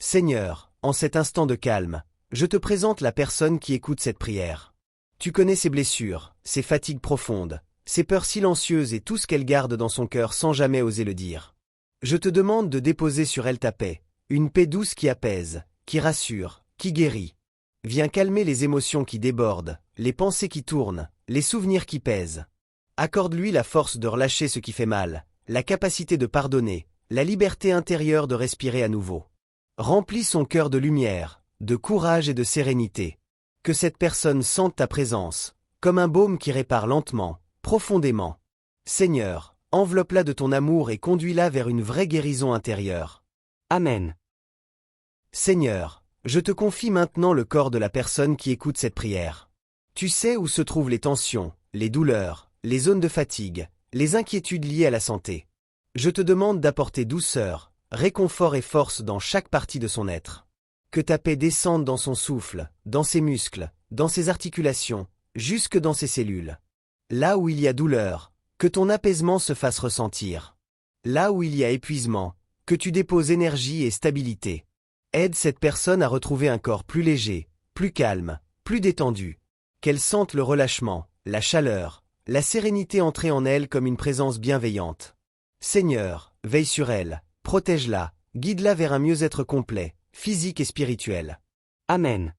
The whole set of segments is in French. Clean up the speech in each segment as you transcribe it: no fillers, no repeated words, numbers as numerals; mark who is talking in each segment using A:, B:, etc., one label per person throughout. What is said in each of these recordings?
A: Seigneur, en cet instant de calme, je te présente la personne qui écoute cette prière. Tu connais ses blessures, ses fatigues profondes, ses peurs silencieuses et tout ce qu'elle garde dans son cœur sans jamais oser le dire. Je te demande de déposer sur elle ta paix, une paix douce qui apaise, qui rassure, qui guérit. Viens calmer les émotions qui débordent, les pensées qui tournent, les souvenirs qui pèsent. Accorde-lui la force de relâcher ce qui fait mal, la capacité de pardonner, la liberté intérieure de respirer à nouveau. Remplis son cœur de lumière, de courage et de sérénité. Que cette personne sente ta présence, comme un baume qui répare lentement, profondément. Seigneur, enveloppe-la de ton amour et conduis-la vers une vraie guérison intérieure. Amen. Seigneur, je te confie maintenant le corps de la personne qui écoute cette prière. Tu sais où se trouvent les tensions, les douleurs, les zones de fatigue, les inquiétudes liées à la santé. Je te demande d'apporter douceur, réconfort et force dans chaque partie de son être. Que ta paix descende dans son souffle, dans ses muscles, dans ses articulations, jusque dans ses cellules. Là où il y a douleur, que ton apaisement se fasse ressentir. Là où il y a épuisement, que tu déposes énergie et stabilité. Aide cette personne à retrouver un corps plus léger, plus calme, plus détendu. Qu'elle sente le relâchement, la chaleur, la sérénité entrer en elle comme une présence bienveillante. Seigneur, veille sur elle, protège-la, guide-la vers un mieux-être complet, physique et spirituel. Amen.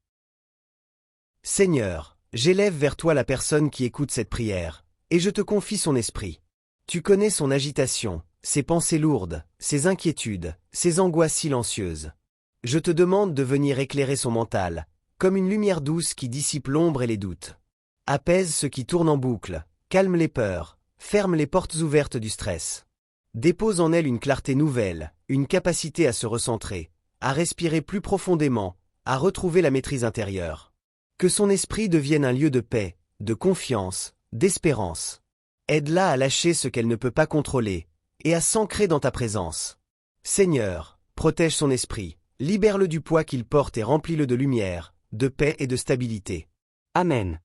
A: Seigneur, j'élève vers toi la personne qui écoute cette prière, et je te confie son esprit. Tu connais son agitation, ses pensées lourdes, ses inquiétudes, ses angoisses silencieuses. Je te demande de venir éclairer son mental, comme une lumière douce qui dissipe l'ombre et les doutes. Apaise ce qui tourne en boucle, calme les peurs, ferme les portes ouvertes du stress. Dépose en elle une clarté nouvelle, une capacité à se recentrer, à respirer plus profondément, à retrouver la maîtrise intérieure. Que son esprit devienne un lieu de paix, de confiance, d'espérance. Aide-la à lâcher ce qu'elle ne peut pas contrôler, et à s'ancrer dans ta présence. Seigneur, protège son esprit, libère-le du poids qu'il porte et remplis-le de lumière, de paix et de stabilité. Amen.